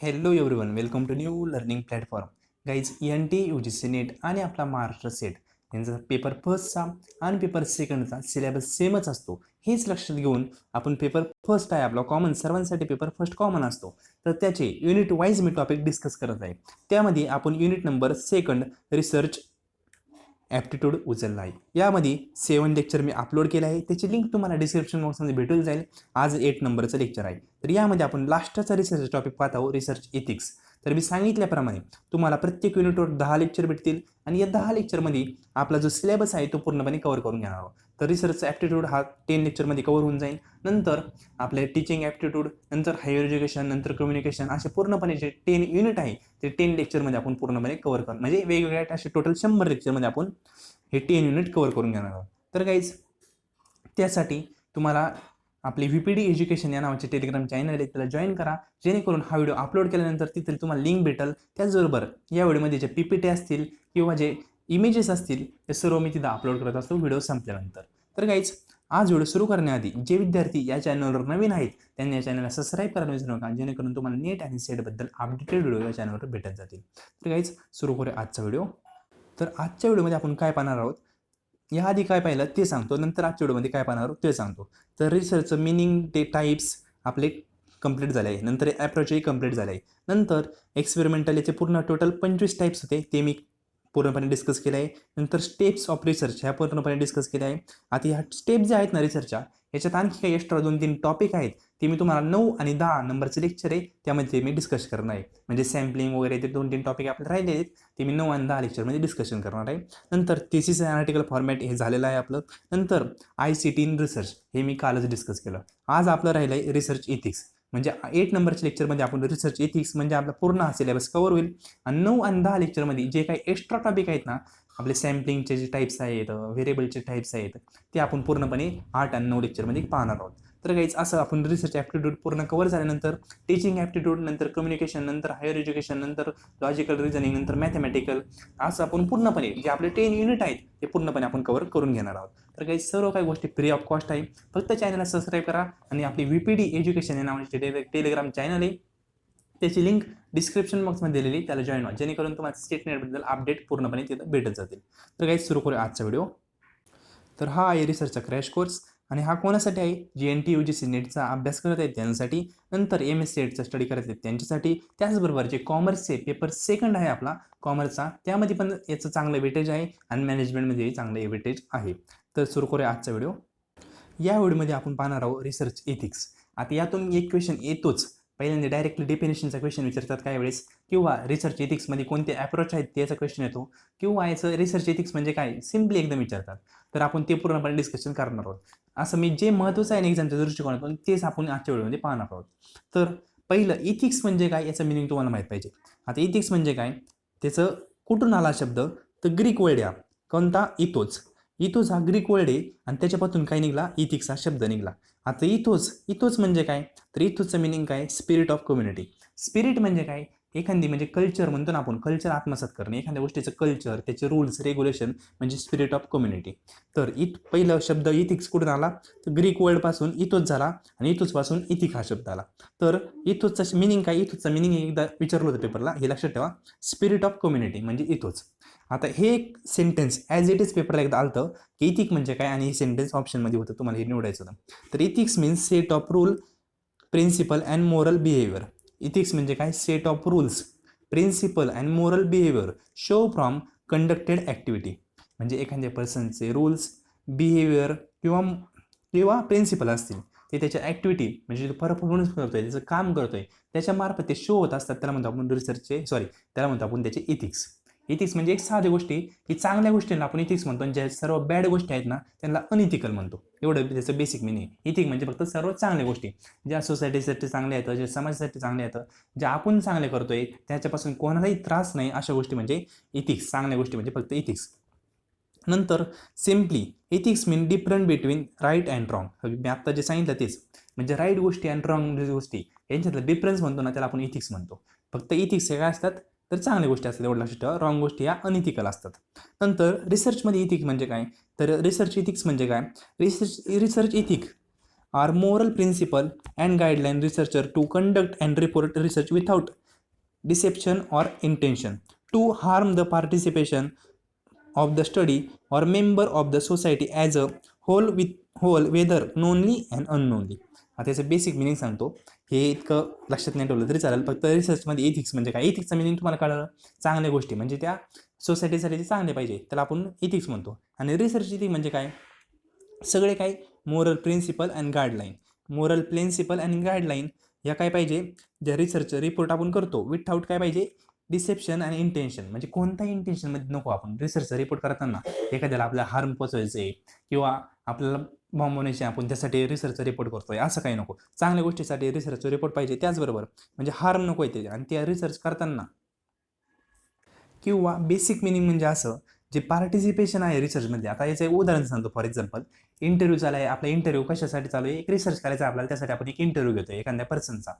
Hello everyone, welcome to new learning platform. Guys, NT UGC net आणि आपला Maharashtra set यांचा paper फर्स्टचा आणि पेपर सेकंडचा सिलेबस सेमच असतो. हेच लक्षात घेऊन आपण पेपर फर्स्ट आहे आपला कॉमन, सर्वांसाठी पेपर फर्स्ट कॉमन असतो. तर त्याचे युनिट वाईज मी टॉपिक डिस्कस करत आहे. त्यामध्ये आपण unit number second research aptitude उचलला आहे. यामध्ये 7 लेक्चर मी अपलोड केलं आहे. त्याची लिंक तुम्हाला डिस्क्रिप्शन बॉक्समध्ये भेटून जाईल. आज 8 नंबरचं लेक्चर आहे. तर यामध्ये आपण लास्टचा रिसर्च टॉपिक पाहत आहोत, रिसर्च एथिक्स. तर मी सांगितल्याप्रमाणे तुम्हाला प्रत्येक युनिटवर 10 लेक्चर भेटतील आणि या 10 लेक्चरमध्ये आपला जो सिलेबस आहे तो पूर्णपणे कव्हर करून घेणार आहोत. तर रिसर्च ॲप्टिट्यूड हा 10 लेक्चरमध्ये कव्हर होऊन जाईल. नंतर आपले टीचिंग ॲप्टिट्यूड, नंतर हायर एज्युकेशन, नंतर कम्युनिकेशन, असे पूर्णपणे जे 10 युनिट आहे ते 10 लेक्चरमध्ये आपण पूर्णपणे कव्हर करू. म्हणजे वेगवेगळ्या असे टोटल 100 लेक्चरमध्ये आपण हे 10 युनिट कव्हर करून घेणार आहोत. तर गाईज, त्यासाठी तुम्हाला आपली VPD एज्युकेशन या नावाचे टेलिग्राम चॅनल आहे, त्याला जॉईन करा, जेणेकरून हा व्हिडिओ अपलोड केल्यानंतर तिथे तुम्हाला लिंक भेटेल. त्याचबरोबर या व्हिडिओमध्ये जे PPT असतील किंवा जे इमेजेस असतील ते सर्व मी तिथं अपलोड करत असतो व्हिडिओ संपल्यानंतर. तर गाईज, आज व्हिडिओ सुरू करण्याआधी जे विद्यार्थी या चॅनलवर नवीन आहेत त्यांनी या चॅनलला सबस्क्राईब करायला विसरू नका, जेणेकरून तुम्हाला नेट आणि सेटबद्दल अपडेटेड व्हिडिओ या चॅनलवर भेटत जातील. तर गाईज, सुरू करूया आजचा व्हिडिओ. तर आजच्या व्हिडिओमध्ये आपण काय पाहणार आहोत, याआधी काय पाहिलं ते सांगतो, नंतर आजच्या व्हिडिओमध्ये काय पाहणार आहोत ते सांगतो. तर रिसर्चचं मिनिंग, ते टाईप्स आपले कंप्लीट झाले आहे. नंतर ॲप्रोचही कंप्लीट झाले आहे. नंतर एक्सपेरिमेंटल याचे पूर्ण टोटल 25 टाईप्स होते, ते मी पूर्णपणे डिस्कस केलं आहे. नंतर स्टेप्स ऑफ रिसर्च ह्या पूर्णपणे डिस्कस केल्या आहे. आता ह्या स्टेप ज्या आहेत ना रिसर्चच्या, याच्यात आणखी काही एक्स्ट्रा 2-3 टॉपिक आहेत, ते मी तुम्हाला 9 आणि 10 नंबरचे लेक्चर आहे त्यामध्ये मी डिस्कस करणार आहे. म्हणजे सॅम्पलिंग वगैरे ते 2-3 टॉपिक आपले राहिले आहेत, ते मी 9 आणि 10 लेक्चरमध्ये डिस्कशन करणार आहे. नंतर थेसिस आणि आर्टिकल फॉर्मॅट हे झालेलं आहे आपलं. नंतर ICT इन रिसर्च हे मी कालच डिस्कस केलं. आज आपलं राहिलं आहे रिसर्च एथिक्स. म्हणजे 8 नंबरच्या लेक्चरमध्ये आपण रिसर्च एथिक्स म्हणजे आपला पूर्ण हा सिलेबस कव्हर होईल. आणि 9 आणि 10 लेक्चरमध्ये जे काही एक्स्ट्रा टॉपिक आहेत ना, आपले सॅम्पलिंगचे जे टाईप्स आहेत, व्हेरिएबलचे टाईप्स आहेत, ते आपण पूर्णपणे 8 आणि 9 लेक्चरमध्ये पाहणार आहोत. तर गाईज, असं आपण रिसर्च ॲप्टिट्यूड पूर्ण कव्हर झाल्यानंतर टीचिंग ॲप्टिट्यूड, नंतर कम्युनिकेशन, नंतर हायर एज्युकेशन, नंतर लॉजिकल रिझनिंग, नंतर मॅथमॅटिकल, असं आपण पूर्णपणे जे आपले 10 युनिट आहेत ते पूर्णपणे आपण कव्हर करून घेणार आहोत. तर काही सर्व काही गोष्टी फ्री ऑफ कॉस्ट आहे. फक्त चॅनलला सबस्क्राईब करा आणि आपली VPD एज्युकेशन या नावाचे टेलिग्राम चॅनल आहे, त्याची लिंक डिस्क्रिप्शन बॉक्समध्ये दिलेली, त्याला जॉईन व्हा, जेणेकरून तुम्हाला स्टेटनेटबद्दल अपडेट पूर्णपणे तिथं भेटत जातील. तर काही सुरू करूया आजचा व्हिडिओ. तर हा आहे रिसर्चचा क्रॅश कोर्स आणि हा कोणासाठी आहे, जे NT UGC नेटचा अभ्यास करत आहेत त्यांच्यासाठी, नंतर MS सेटचा स्टडी करत आहेत त्यांच्यासाठी, त्याचबरोबर जे कॉमर्सचे पेपर सेकंड आहे आपला कॉमर्सचा, त्यामध्ये पण याचं चांगलं वेटेज आहे आणि मॅनेजमेंटमध्येही चांगलं वेटेज आहे. तर सुरू करूया आजचा व्हिडिओ. या व्हिडिओमध्ये आपण पाहणार आहोत रिसर्च एथिक्स. आता यातून एक क्वेश्चन येतोच, पहिल्यांदा डायरेक्टली डेफिनेशनचा क्वेश्चन विचारतात काही वेळेस, किंवा रिसर्च एथिक्समध्ये कोणते अप्रोच आहेत त्याचा क्वेश्चन येतो, किंवा याचं रिसर्च एथिक्स म्हणजे काय सिम्पली एकदम विचारतात. तर आपण ते पूर्णपणे डिस्कशन करणार आहोत. असं मी जे महत्त्वाचं आहे एक्झामच्या दृष्टिकोनातून तेच आपण आजच्या व्हिडिओमध्ये पाहणार आहोत. तर पहिलं, इथिक्स म्हणजे काय याचं मिनिंग तुम्हाला माहीत पाहिजे. आता इथिक्स म्हणजे काय, त्याचं कुठून आला शब्द, तर ग्रीक वर्ड आहे. कोणता, इथोच. इथोच हा ग्रीक वर्ड आहे आणि त्याच्यापासून काय निघाला, इथिक्स हा शब्द निघाला. आता इथोच म्हणजे काय, तर इथोचं मिनिंग काय, स्पिरिट ऑफ कम्युनिटी. स्पिरिट म्हणजे काय, एखादी म्हणजे कल्चर म्हणतो ना आपण, कल्चर आत्मसात करणे, एखाद्या गोष्टीचं कल्चर, त्याचे रूल्स रेग्युलेशन म्हणजे स्पिरिट ऑफ कम्युनिटी. तर पहिला शब्द इथिक्स कुठून आला, तर ग्रीक वर्डपासून इथोच झाला आणि इथोचपासून इथिक हा शब्द आला. तर इथोचचा मिनिंग काय, इथोचचा मिनिंग एकदा विचारलं होतं पेपरला, हे लक्षात ठेवा, स्पिरिट ऑफ कम्युनिटी म्हणजे इथोच. आता हे एक सेंटेन्स ॲज इट इज पेपरला एकदा आलं की इथिक म्हणजे काय, आणि हे सेंटेन्स ऑप्शनमध्ये होतं, तुम्हाला हे निवडायचं होतं. तर ethics means set of rule, principle and moral behaviour. Ethics म्हणजे काय, set of rules, principle and moral behaviour show from conducted activity. म्हणजे एखाद्या पर्सनचे रूल्स, बिहेवियर किंवा किंवा प्रिन्सिपल असतील, ते त्याच्या ॲक्टिव्हिटी म्हणजे जो परफॉर्मन्स करतोय, त्याचं काम करतोय, त्याच्यामार्फत ते शो होत असतात. त्याला म्हणतो आपण रिसर्चचे त्याला म्हणतो आपण त्याचे इथिक्स. इथिक्स म्हणजे एक साधी गोष्टी की चांगल्या गोष्टींना आपण इथिक्स म्हणतो, आणि ज्या सर्व बॅड गोष्टी आहेत ना त्यांना अनइथिकल म्हणतो. एवढं त्याचं बेसिक मिनिंग. इथिक म्हणजे फक्त सर्व चांगल्या गोष्टी ज्या सोसायटीसाठी चांगल्या आहेत, ज्या समाजासाठी चांगल्या आहेत, ज्या आपण चांगले करतोय त्याच्यापासून कोणालाही त्रास नाही, अशा गोष्टी म्हणजे इथिक्स. चांगल्या गोष्टी म्हणजे फक्त इथिक्स. नंतर simply, ethics mean different between right and wrong. मी आत्ता जे सांगितलं तेच, म्हणजे राईट गोष्टी आणि रॉंग गोष्टी यांच्यातला डिफरन्स म्हणतो ना, त्याला आपण इथिक्स म्हणतो. फक्त इथिक्स काय असतात, तर चांगल्या गोष्टी असतात एवढं लक्षात ठेवा, रॉंग गोष्टी या अनइथिकल असतात. नंतर रिसर्चमध्ये इथिक म्हणजे काय, तर रिसर्च इथिक्स म्हणजे काय, research ethic are moral principle and guideline researcher to conduct and report research without deception or intention to harm the participation of the study or member of the society as a whole whether knowingly and unknowingly. आता याचं basic meaning सांगतो. हे इतकं लक्षात नाही ठेवलं तरी चालेल. फक्त रिसर्चमध्ये एथिक्स म्हणजे काय, एथिक्सचा मिनिंग तुम्हाला कळलं. चांगल्या गोष्टी म्हणजे त्या सोसायटीसाठी ते चांगले पाहिजे त्याला आपण एथिक्स म्हणतो. आणि रिसर्च एथिक्स म्हणजे काय, सगळे काय moral principle and guideline. Moral principle and guideline या काय पाहिजे, ज्या रिसर्च रिपोर्ट आपण करतो विथआउट काय पाहिजे, डिसेप्शन आणि इंटेन्शन. म्हणजे कोणत्याही इंटेन्शनमध्ये नको आपण रिसर्च रिपोर्ट करताना एखाद्याला आपल्याला हार्म पोचवायचं आहे किंवा आपल्याला बॉम्ब बनायचे आपण त्यासाठी रिसर्च रिपोर्ट करतोय असं काही नको. चांगल्या गोष्टीसाठी रिसर्च रिपोर्ट पाहिजे. त्याचबरोबर म्हणजे हार्म नको आहे ते. आणि त्या रिसर्च करताना किंवा बेसिक मिनिंग म्हणजे असं जे पार्टिसिपेशन आहे रिसर्चमध्ये. आता याचं एक उदाहरण सांगतो. फॉर एक्झाम्पल इंटरव्ह्यू चालू आहे. आपला इंटरव्ह्यू कशासाठी चालू आहे, एक रिसर्च करायचा आपल्याला, त्यासाठी आपण एक इंटरव्ह्यू घेतो एखाद्या पर्सनचा.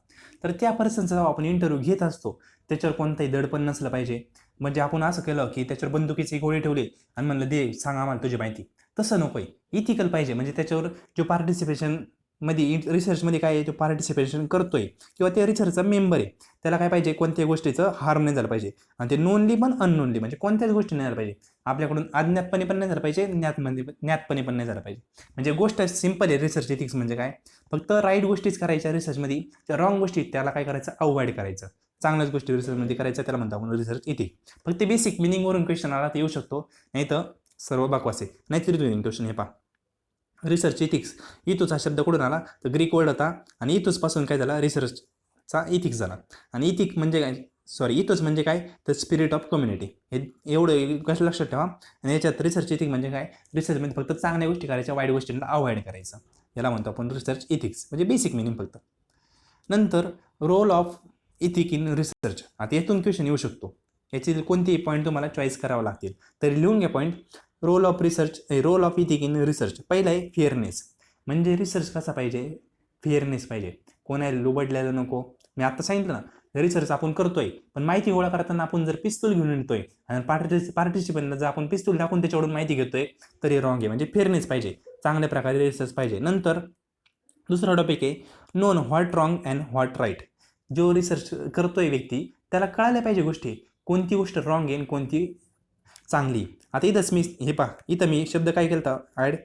तर त्या पर्सनचा जेव्हा आपण इंटरव्ह्यू घेत असतो त्याच्यावर कोणताही दडपण नसलं पाहिजे. म्हणजे आपण असं केलं की त्याच्यावर बंदुकीची गोळी ठेवली आणि म्हणलं दे सांग आम्हाला तुझी माहिती, तसं नको आहे. इथिकल पाहिजे. म्हणजे त्याच्यावर जो पार्टिसिपेशन मध्ये रिसर्चमध्ये काय आहे, तो पार्टिसिपेशन करतोय किंवा त्या रिसर्चचा मेंबर आहे त्याला काय पाहिजे, कोणत्याही गोष्टीचं हार्म नाही झालं पाहिजे. आणि ते नोनली पण अननोनली म्हणजे कोणत्याच गोष्टी नाही झालं पाहिजे. आपल्याकडून अज्ञातपणे पण नाही झालं पाहिजे, ज्ञातपणे पण नाही झालं पाहिजे. म्हणजे गोष्ट सिंपल आहे. रिसर्च एथिक्स म्हणजे काय, फक्त राईट गोष्टीच करायच्या रिसर्चमध्ये, त्या रॉंग गोष्टी त्याला काय करायचं, अवॉइड करायचं. चांगल्याच गोष्टी रिसर्चमध्ये करायचं, त्याला म्हणतो आपण रिसर्च एथिक्स. फक्त बेसिक मिनिंगवरून क्वेश्चन आला तर येऊ शकतो, नाही तर सर्व बकवास आहे. नाहीतरी क्वेश्चन हे पहा, रिसर्च एथिक्स इथूच हा शब्द कुठून आला तर ग्रीक वर्ड होता आणि इथूच पासून काय झाला, रिसर्चचा इथिक्स झाला. आणि इथिक म्हणजे काय, इथंच म्हणजे काय तर स्पिरिट ऑफ कम्युनिटी. हे एवढं कसं लक्षात ठेवा. आणि याच्यात रिसर्च एथिक्स म्हणजे काय, रिसर्चमध्ये फक्त चांगल्या गोष्टी करायच्या, वाईट गोष्टींना अवॉइड करायचं. याला म्हणतो आपण रिसर्च एथिक्स. म्हणजे बेसिक मिनिंग फक्त. नंतर role of ethic in research. आता यातून क्वेश्चन येऊ शकतो. याची कोणतेही पॉईंट तुम्हाला चॉईस करावं लागतील. तर लिहून घ्या point. Role of ethic in research. पहिला आहे फेअरनेस. म्हणजे रिसर्च कसा पाहिजे, फेअरनेस पाहिजे. कोणाला लुबडलेलं नको. मी आता सांगितलं ना, रिसर्च आपण करतोय पण माहिती गोळा करताना आपण जर पिस्तूल घेऊन येतोय आणि पार्टिसिपंटला जर आपण पिस्तूल टाकून त्याच्याकडून माहिती घेतोय तर हे रॉंग आहे. म्हणजे फेअरनेस पाहिजे, चांगल्या प्रकारे रिसर्च पाहिजे. नंतर दुसरा टॉपिक आहे known what wrong and what right. जो रिसर्च करतोय व्यक्ती त्याला कळायला पाहिजे गोष्टी, कोणती गोष्ट रॉंग आहे आणि कोणती चांगली. आता इथंच मी हे पहा, इथं मी शब्द काय केला ॲड,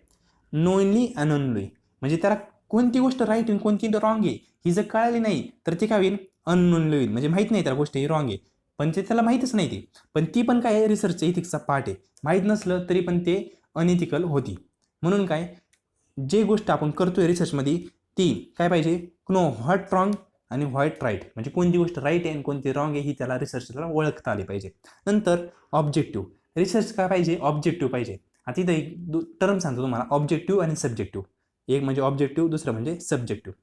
नोइनली अननोइनली. म्हणजे त्याला कोणती गोष्ट राईट आणि कोणती रॉंग आहे ही जर कळाली नाही तर ती काय होईल, अननोइनली होईल. म्हणजे माहीत नाही त्याला गोष्ट ही रॉंग आहे पण ते त्याला माहीतच नाही ती, पण ती पण काय आहे रिसर्च इथिक्सचा पार्ट आहे. माहीत नसलं तरी पण ते अनइथिकल होती. म्हणून काय, जे गोष्ट आपण करतोय रिसर्चमध्ये ती काय पाहिजे, नो व्हॉट रॉंग आणि व्हॉट राईट. म्हणजे कोणती गोष्ट राईट आहे आणि कोणती रॉंग आहे ही त्याला रिसर्चला ओळखता आली पाहिजे. नंतर ऑब्जेक्टिव्ह. रिसर्च काय पाहिजे, ऑब्जेक्टिव्ह पाहिजे. आता इथं एक टर्म सांगतो तुम्हाला, ऑब्जेक्टिव्ह आणि सब्जेक्टिव्ह. एक म्हणजे ऑब्जेक्टिव्ह, दुसरं म्हणजे सब्जेक्टिव्ह.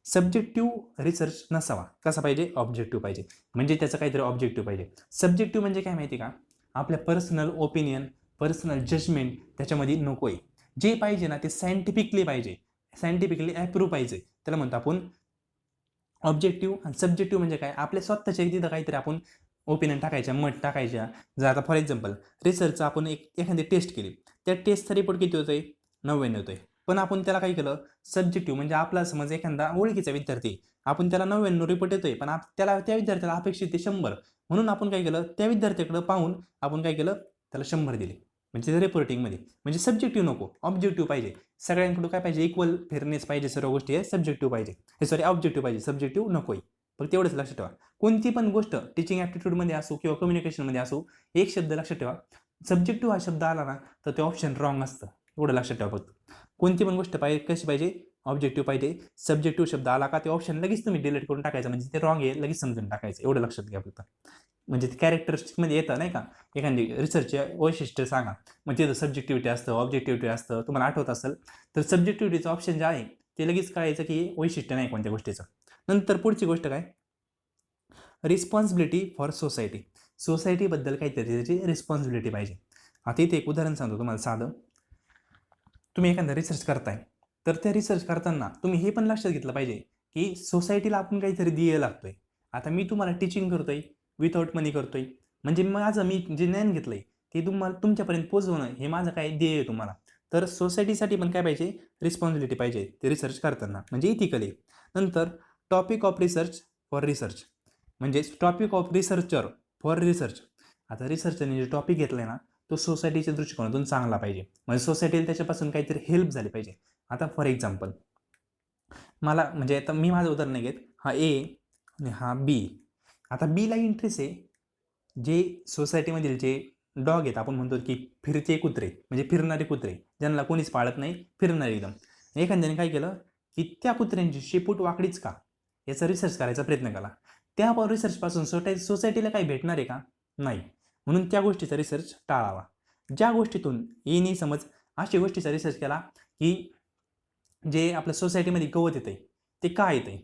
सब्जेक्टिव्ह रिसर्च नसावा, कसा पाहिजे, ऑब्जेक्टिव्ह पाहिजे. म्हणजे त्याचं काहीतरी ऑब्जेक्टिव्ह पाहिजे. सब्जेक्टिव्ह म्हणजे काय माहिती का, आपल्या पर्सनल ओपिनियन, पर्सनल जजमेंट त्याच्यामध्ये नको आहे. जे पाहिजे ना ते सायंटिफिकली पाहिजे, सायंटिफिकली अप्रूव्ह पाहिजे. त्याला म्हणतो आपण ऑब्जेक्टिव्ह. आणि सब्जेक्टिव्ह म्हणजे काय, आपल्या स्वतःच्या तिथं काहीतरी आपण ओपिनियन टाकायच्या, मत टाकायच्या. जर आता फॉर एक्झाम्पल रिसर्चचं आपण एखादी टेस्ट केली, त्या टेस्टचा रिपोर्ट किती होतोय, 90 होतोय. पण आपण त्याला काय केलं, सब्जेक्टिव्ह म्हणजे आपला समज एखादा ओळखीचा विद्यार्थी, आपण त्याला 90 रिपोर्ट येतोय पण त्याला त्या विद्यार्थ्याला अपेक्षित ते 100. म्हणून आपण काय केलं, त्या विद्यार्थ्याकडे पाहून आपण काय केलं, त्याला 100 दिले. म्हणजे रिपोर्टिंगमध्ये. म्हणजे सब्जेक्टिव्ह नको, ऑब्जेक्टिव्ह पाहिजे. सगळ्यांकडून काय पाहिजे, इक्वल फेअरनेस पाहिजे. सर्व गोष्टी आहे सब्जेक्टिव्ह पाहिजे, ऑब्जेक्टिव्ह पाहिजे, सब्जेक्टिव्ह नको आहे. फक्त तेवढंच लक्षात ठेवा. कोणती पण गोष्ट टीचिंग ॲप्टिट्यूडमध्ये असो किंवा कम्युनिकेशनमध्ये असो, एक शब्द लक्षात ठेवा, सब्जेक्टिव्ह हा शब्द आला ना तर ते ऑप्शन रॉंग असतं. एवढं लक्षात ठेवा फक्त. कोणती पण गोष्ट पाहिजे कशी पाहिजे, ऑब्जेक्टिव्ह पाहिजे. सब्जेक्टिव्ह शब्द आला का ते ऑप्शन लगेच तुम्ही डिलीट करून टाकायचं, म्हणजे ते रॉंग आहे लगेच समजून टाकायचं. एवढं लक्षात घ्या फक्त. म्हणजे ते कॅरेक्टरिस्टिकमध्ये येतं नाही का, एखादी रिसर्चचे वैशिष्ट्य सांगा, मग तिथं सब्जेक्टिव्हिटी असतं, ऑब्जेक्टिव्हिटी असतं. तुम्हाला आठवत असेल तर सब्जेक्टिव्हिटीचं ऑप्शन जे आहे ते लगेच कळायचं की वैशिष्ट्य नाही कोणत्या गोष्टीचं. नंतर पुढची गोष्ट काय, रिस्पॉन्सिबिलिटी फॉर सोसायटी. सोसायटीबद्दल काहीतरी त्याची रिस्पॉन्सिबिलिटी पाहिजे. आता इथे एक उदाहरण सांगतो तुम्हाला साधं. तुम्ही एखादा रिसर्च करताय तर त्या रिसर्च करताना तुम्ही हे पण लक्षात घेतलं पाहिजे की सोसायटीला आपण काहीतरी ध्येय लागतोय. आता मी तुम्हाला टीचिंग करतोय, विथआउट मनी करतोय, म्हणजे माझं मी जे ज्ञान घेतलंय ते तुम्हाला तुमच्यापर्यंत पोहोचवणं हे माझं काय ध्येय आहे तुम्हाला. तर सोसायटीसाठी पण काय पाहिजे, रिस्पॉन्सिबिलिटी पाहिजे ते रिसर्च करताना, म्हणजे इथिकली. नंतर topic of research for research. म्हणजे topic of researcher for research. आता रिसर्चरने जे टॉपिक घेतलाय ना तो सोसायटीच्या दृष्टिकोनातून चांगला पाहिजे, म्हणजे सोसायटीला त्याच्यापासून काहीतरी हेल्प झाली पाहिजे. आता फॉर एक्झाम्पल मला म्हणजे आता मी माझं उदाहरण नाही घेत, हा ए आणि हा बी. आता बीला इंटरेस्ट आहे जे सोसायटीमधील जे डॉग आहेत, आपण म्हणतो की फिरते कुत्रे, म्हणजे फिरणारे कुत्रे ज्यांना कोणीच पाळत नाही, फिरणारे एकदम. एखाद्याने काय केलं की त्या कुत्र्यांची शेपूट वाकडीच का याचा रिसर्च करायचा प्रयत्न केला. त्या रिसर्चपासून सोसायटीला काही भेटणार आहे का? नाही. म्हणून त्या गोष्टीचा रिसर्च टाळावा. ज्या गोष्टीतून येणे समज अशा गोष्टीचा रिसर्च केला की जे आपल्या सोसायटीमध्ये गवत येते ते का येते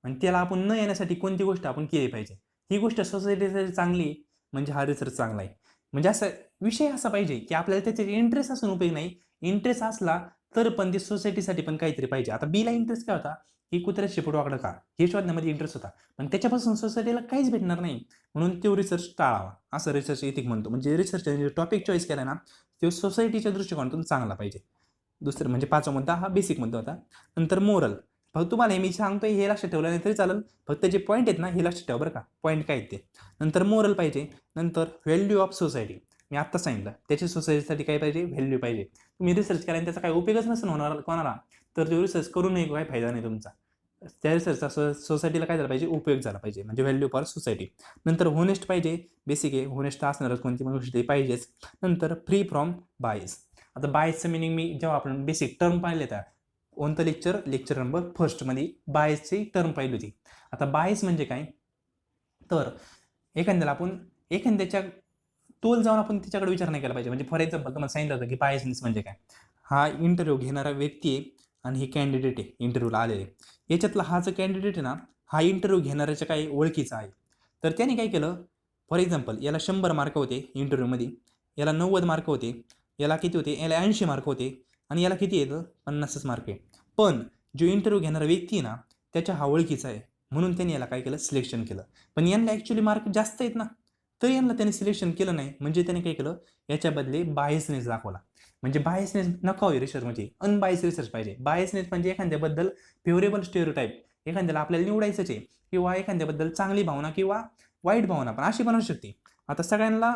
आणि त्याला आपण न येण्यासाठी कोणती गोष्ट आपण केली पाहिजे, ही गोष्ट सोसायटीसाठी चांगली म्हणजे हा रिसर्च चांगला आहे. म्हणजे असं विषय असा पाहिजे की आपल्याला त्याचे इंटरेस्ट असून उपयोग नाही, इंटरेस्ट असला तर पण ते सोसायटीसाठी पण काहीतरी पाहिजे. आता बीला इंटरेस्ट काय होता की कुत्र्यात शेपूट वाकडं का हे शोधण्यामध्ये इंटरेस्ट होता, पण त्याच्यापासून सोसायटीला काहीच भेटणार नाही, म्हणून तो रिसर्च टाळावा असं रिसर्च एथिक म्हणतो. म्हणजे रिसर्चने टॉपिक चॉईस केला ना तो सोसायटीच्या दृष्टिकोनातून चांगला पाहिजे. दुसरं म्हणजे पाचवा मुद्दा हा बेसिक मुद्दा होता. नंतर मोरल. फक्त तुम्हाला हे मी सांगतोय हे लक्षात ठेवलं नाही तरी चालेल, फक्त जे पॉईंट आहेत ना हे लक्षात ठेवा बरं का, पॉईंट काय आहेत ते. नंतर मोरल पाहिजे. नंतर व्हॅल्यू ऑफ सोसायटी, मी आत्ता सांगितलं त्याची सोसायटीसाठी काय पाहिजे, व्हॅल्यू पाहिजे. तुम्ही रिसर्च केला आणि त्याचा काही उपयोगच नसेल होणार कोणाला तर तो रिसर्च करूनही काही फायदा नाही तुमचा. त्या रिसर्चचा सोसायटीला काय झाला पाहिजे, उपयोग झाला पाहिजे, म्हणजे व्हॅल्यू फॉर सोसायटी. नंतर होनेस्ट पाहिजे, बेसिक आहे, होनेस्ट असणारच कोणती पण गोष्ट पाहिजेच. नंतर फ्री फ्रॉम बायस. आता बायसचं मिनिंग मी जेव्हा आपण बेसिक टर्म पाहिले त्या कोणतं लेक्चर नंबर फर्स्टमध्ये बायसची टर्म पाहिली होती. आता बायस म्हणजे काय तर एखाद्याच्या तोल जाऊन आपण त्याच्याकडे विचार नाही केला पाहिजे. म्हणजे फॉर एक्झाम्पल तुम्हाला सांगितलं होतं की बायसनेस म्हणजे काय, हा इंटरव्ह्यू घेणारा व्यक्ती आहे आणि हे कॅन्डिडेट आहे इंटरव्ह्यूला आलेले, याच्यातला हा जो कॅन्डिडेट आहे ना हा इंटरव्ह्यू घेणाऱ्याच्या काही ओळखीचा आहे. तर त्याने काय केलं, फॉर एक्झाम्पल याला 100 मार्क होते इंटरव्ह्यूमध्ये, याला 90 मार्क होते, याला किती होते, याला 80 मार्क होते आणि याला किती येतं 50 मार्क आहे. पण जो इंटरव्ह्यू घेणारा व्यक्ती आहे ना त्याच्या हा ओळखीचा आहे म्हणून त्यांनी याला काय केलं, सिलेक्शन केलं. पण यांना ॲक्च्युली मार्क जास्त आहेत ना तर यांना त्याने सिलेक्शन केलं नाही, म्हणजे त्याने काय केलं याच्या बदले बायसनेस दाखवला. म्हणजे बायसनेस नको आहे रिसर्च, म्हणजे अनबायस रिसर्च पाहिजे. बायसनेस म्हणजे एखाद्याबद्दल फेवरेबल स्टेरियोटाईप, एखाद्याला आपल्याला निवडायचंच आहे किंवा एखाद्याबद्दल चांगली भावना किंवा वाईट भावना पण अशी बनवू शकते. आता सगळ्यांना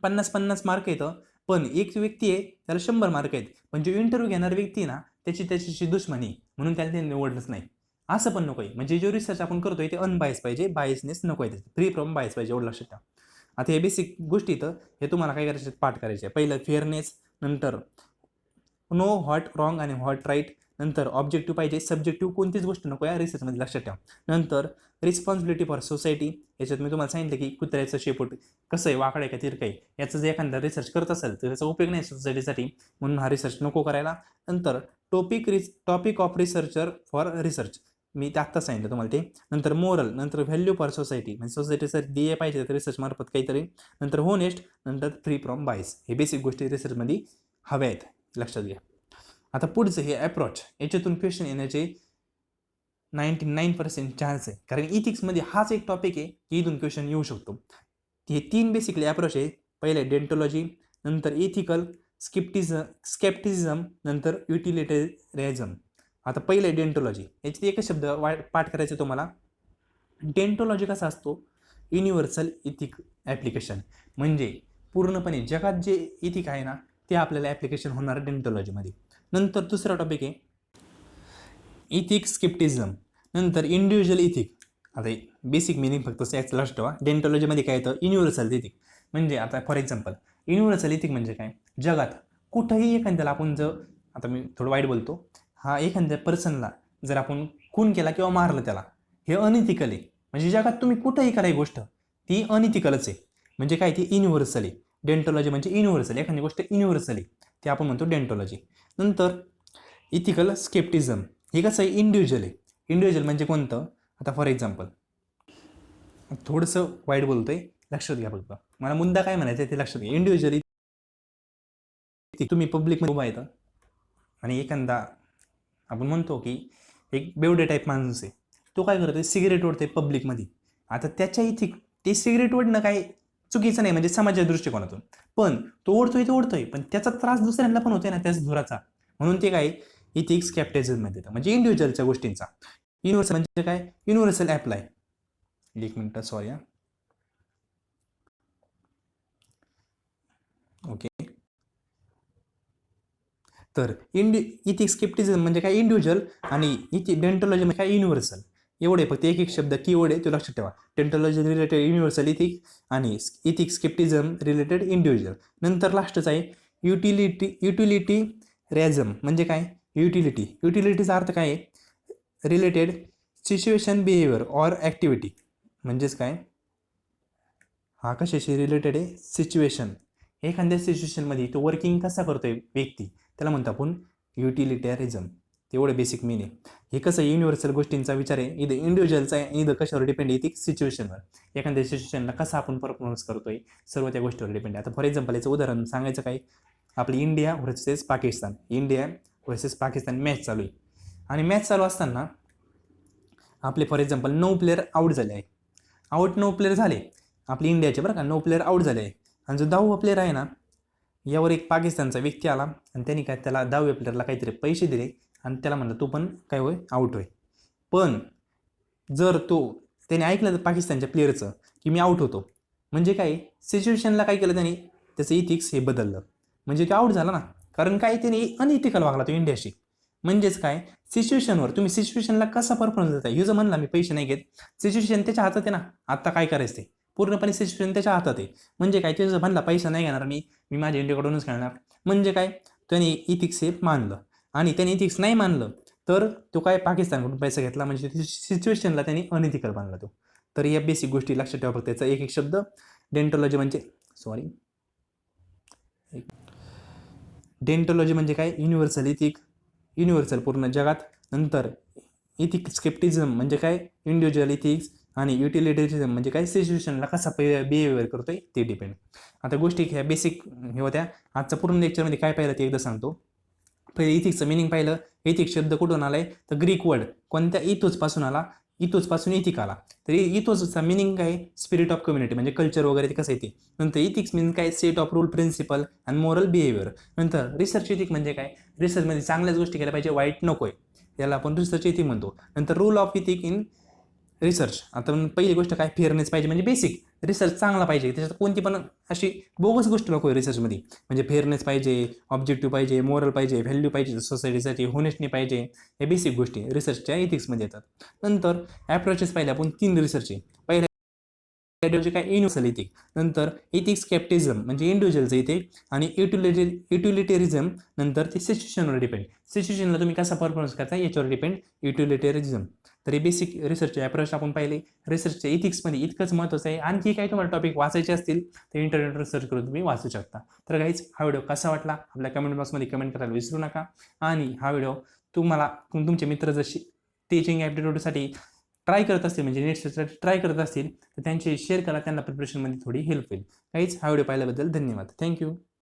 50-50 मार्क येतं, पण एक व्यक्ती आहे त्याला 100 मार्क आहेत, पण जो इंटरव्ह्यू घेणारा व्यक्ती ना त्याच्याशी दुश्मनी म्हणून त्याला ते निवडलंच नाही. असं पण नको आहे. म्हणजे जो रिसर्च आपण करतोय ते अनबायस पाहिजे, बायसनेस नको आहे, फ्री फ्रॉम बायस पाहिजे, एवढं लक्षात ठेवा. आता हे बेसिक गोष्टी इथं हे तुम्हाला काय करायचे, पाठ करायचे. पहिलं फेअरनेस, नंतर नो व्हॉट रॉंग आणि व्हॉट राईट, नंतर ऑब्जेक्टिव्ह पाहिजे, सब्जेक्टिव्ह कोणतीच गोष्ट नको या रिसर्चमध्ये, लक्षात ठेवा. नंतर रिस्पॉन्सिबिलिटी फॉर सोसायटी, याच्यात मी तुम्हाला सांगितलं की कुत्र्याचं शेपूट कसं आहे, वाकडं आहे का तिरकं आहे, याचं जर एखादा रिसर्च करत असेल तर त्याचा उपयोग नाही सोसायटीसाठी, म्हणून हा रिसर्च नको करायला. नंतर topic of researcher for research, मी ते आत्ता सांगितलं तुम्हाला ते. नंतर मोरल, नंतर व्हॅल्यू फॉर सोसायटी, म्हणजे सोसायटीसाठी दिले पाहिजे रिसर्च मार्फत काहीतरी. नंतर होनेस्ट, नंतर फ्री फ्रॉम बायस. हे बेसिक गोष्टी रिसर्चमध्ये हव्या आहेत, लक्षात घ्या. आता पुढचं हे अप्रोच, याच्यातून क्वेश्चन येण्याचे 99% चान्स आहे, कारण इथिक्समध्ये हाच एक टॉपिक आहे की इथून क्वेश्चन येऊ शकतो. हे 3 बेसिकली अप्रोच आहे. पहिले डेंटोलॉजी, नंतर इथिकल, स्केप्टिझम, नंतर युटिलिटेरिझम. आता पहिले डेंटोलॉजी, याच्यात एकच शब्द पाठ करायचं तुम्हाला. डेंटोलॉजी कसा असतो, युनिव्हर्सल इथिक ॲप्लिकेशन, म्हणजे पूर्णपणे जगात जे इथिक आहे ना ते आपल्याला ॲप्लिकेशन होणार डेंटोलॉजीमध्ये. नंतर दुसरा टॉपिक आहे इथिक स्केप्टिझम, नंतर इंडिव्हिज्युअल इथिक. आता बेसिक मिनिंग फक्त याचं लक्षात ठेवा. डेंटोलॉजीमध्ये काय येतं, युनिव्हर्सल इथिक, म्हणजे आता फॉर एक्झाम्पल युनिव्हर्सल इथिक म्हणजे काय, जगात कुठंही एखाद्याला आपण जर, आता मी थोडं वाईट बोलतो, हा एखाद्या पर्सनला जर आपण खून केला किंवा मारलं त्याला, हे अनइथिकल आहे. म्हणजे जगात तुम्ही कुठंही करा ही गोष्ट ती अनइथिकलच आहे, म्हणजे काय ती युनिव्हर्सल आहे. डेंटोलॉजी म्हणजे युनिव्हर्सल, एखादी गोष्ट युनिव्हर्सल आहे ते आपण म्हणतो डेंटोलॉजी. नंतर इथिकल स्केप्टिझम, हे कसं आहे इंडिव्हिज्युअल आहे. इंडिव्हिज्युअल म्हणजे कोणतं, आता फॉर एक्झाम्पल थोडंसं वाईट बोलतोय, लक्षात घ्या फक्त, मला मुद्दा काय म्हणायचं आहे ते लक्षात घ्या. इंडिव्हिज्युअली तुम्ही पब्लिकमध्ये उभा येतं आणि एखादा आपण म्हणतो की एक बेवडे टाईप माणूस आहे, तो काय करतोय सिगरेट ओढतोय पब्लिकमध्ये. आता त्याच्या इथिक ते सिगरेट ओढणं काय चुकीचं नाही म्हणजे समाजाच्या दृष्टिकोनातून, पण तो ओढतोय पण त्याचा त्रास दुसऱ्यांना पण होतोय ना त्याच धुराचा, म्हणून ते काय इथिक्स स्केप्टिझममध्ये येतं, म्हणजे इंडिव्हिज्युअलच्या गोष्टींचा. युनिव्हर्सल म्हणजे काय, युनिव्हर्सल अप्लाय, एक मिनटं सॉरी हां. ओके. तर इथिक्स स्केप्टिझम म्हणजे काय इंडिव्हिज्युअल आणि डेंटोलॉजी म्हणजे काय युनिव्हर्सल. एवढे फक्त एक एक शब्द कीवर्ड आहे तो लक्षात ठेवा. डेंटोलॉजी रिलेटेड युनिव्हर्सल इथिक आणि इथिक्स स्केप्टिझम रिलेटेड इंडिव्हिज्युअल. नंतर लास्टच आहे युटिलिटी रॅझम म्हणजे काय युटिलिटीचा अर्थ काय आहे related situation behaviour or activity. म्हणजेच काय हा कशाशी रिलेटेड आहे सिच्युएशन. एखाद्या सिच्युएशनमध्ये तो वर्किंग कसा करतोय व्यक्ती त्याला म्हणतो आपण युटिलिटॅरिझम. तेवढं बेसिक मीन आहे. हे कसं युनिव्हर्सल गोष्टींचा विचार आहे इथं इंडिव्हिज्युअलचा आहे इथं कशावर डिपेंड आहे ती सिच्युएशनवर. एखाद्या सिच्युएशनला कसा आपण परफॉर्मन्स करतोय सर्व त्या गोष्टीवर डिपेंड आहे. आता फॉर एक्झाम्पल याचं उदाहरण सांगायचं काय आपली इंडिया व्हर्सेस पाकिस्तान मॅच चालू आहे आणि मॅच चालू असताना आपले फॉर एक्झाम्पल 9 प्लेयर आऊट झाले आहे. 9 प्लेयर झाले आपली इंडियाचे बरं का. 9 प्लेयर आऊट झाले आहे आणि जो 10वा प्लेयर आहे ना यावर एक पाकिस्तानचा व्यक्ती आला आणि त्यांनी काय त्याला 10व्या प्लेयरला काहीतरी पैसे दिले आणि त्याला म्हणलं तू पण काय होय आऊट होय. पण जर त्याने ऐकलं तर पाकिस्तानच्या प्लेयरचं की मी आऊट होतो म्हणजे काय सिच्युएशनला काय केलं त्यांनी त्याचं इथिक्स हे बदललं म्हणजे तो आऊट झाला ना. कारण काय त्याने अनइथिकल वागला तो इंडियाशी. म्हणजेच काय सिच्युएशनवर तुम्ही सिच्युएशनला कसा परफॉर्मन्स देता. युजर म्हणला मी पैसे नाही घेत सिच्युएशन त्याच्या हातात आहे ना. आत्ता काय करायचं ते पूर्णपणे सिच्युएशन त्याच्या हातात आहे. म्हणजे काय त्याचं म्हणला पैसा नाही घेणार मी माझ्या इंडियाकडूनच खेळणार. म्हणजे काय त्याने इथिक्स हे मानलं आणि त्याने इथिक्स नाही मानलं तर तो काय पाकिस्तानकडून पैसा घेतला म्हणजे सिच्युएशनला त्यांनी अनइथिकल मानला तो. तर या बेसिक गोष्टी लक्षात ठेवा फक्त. त्याचा एक शब्द डेंटोलॉजी म्हणजे काय युनिव्हर्सल पूर्ण जगात. नंतर इथिक्स स्केप्टिझम म्हणजे काय इंडिव्हिज्युअल इथिक्स आणि युटिलिटरिझम म्हणजे काय सिच्युएशनला कसा बिहेवियर करतोय ते डिपेंड. आता गोष्टी ह्या बेसिक हे होत्या. आजचा पूर्ण लेक्चरमध्ये काय पाहिलं ते एकदा सांगतो. पहिले इथिक्सचं मिनिंग पाहिलं. इथिक्स शब्द कुठून आलाय तर ग्रीक वर्ड कोणत्या इथोजपासून आला इथोजपासून इथिक आला. तर इथोजचा मिनिंग काय स्पिरिट ऑफ कम्युनिटी म्हणजे कल्चर वगैरे ते कसं येते. नंतर इथिक्स मिनिंग काय set of rule principle and moral behaviour. नंतर रिसर्च इथिक म्हणजे काय रिसर्चमध्ये चांगल्याच गोष्टी केल्या पाहिजे वाईट नकोय याला आपण रिसर्च इथिक म्हणतो. नंतर rule of ethic in research. आता पहिली गोष्ट काय फेअरनेस पाहिजे म्हणजे बेसिक रिसर्च चांगला पाहिजे त्याच्यात कोणती पण अशी बोगस गोष्ट नको आहे रिसर्चमध्ये. म्हणजे फेअरनेस पाहिजे ऑब्जेक्टिव्ह पाहिजे मोरल पाहिजे व्हॅल्यू पाहिजे सोसायटीसाठी होनेस्टनी पाहिजे. या बेसिक गोष्टी रिसर्चच्या इथिक्समध्ये येतात. नंतर ॲप्रोचेस पाहिले आपण 3 रिसर्चचे. पहिल्या काय युनिव्हर्सल इथिक. नंतर इथिक्स स्केप्टिझम म्हणजे इंडिव्हिज्युअलचं इथिक आणि युटिलिटेरिझम नंतर ते सिच्युएशनवर डिपेंड. सिच्युएशनला तुम्ही कसा परफॉर्मन्स करता याच्यावर डिपेंड युटिलिटेरिझम. तर हे बेसिक रिसर्चचे अप्रोच आपण पाहिले. रिसर्चच्या इथिक्समध्ये इतकंच महत्त्वाचं आहे. आणखी काही तुम्हाला टॉपिक वाचायचे असतील तर इंटरनेटवर सर्च करून तुम्ही वाचू शकता. तर गाईज हा व्हिडिओ कसा वाटला आपल्या कमेंट बॉक्समध्ये कमेंट करायला विसरू नका. आणि हा व्हिडिओ तुम्हाला तुमचे मित्र जशी टीचिंग ॲप्टिट्यूडसाठी ट्राय करत असतील म्हणजे नेटसाठी ट्राय करत असतील तर त्यांचे शेअर करा त्यांना प्रिपरेशनमध्ये थोडी हेल्प होईल. काहीच हा व्हिडिओ पाहिल्याबद्दल धन्यवाद. थँक्यू.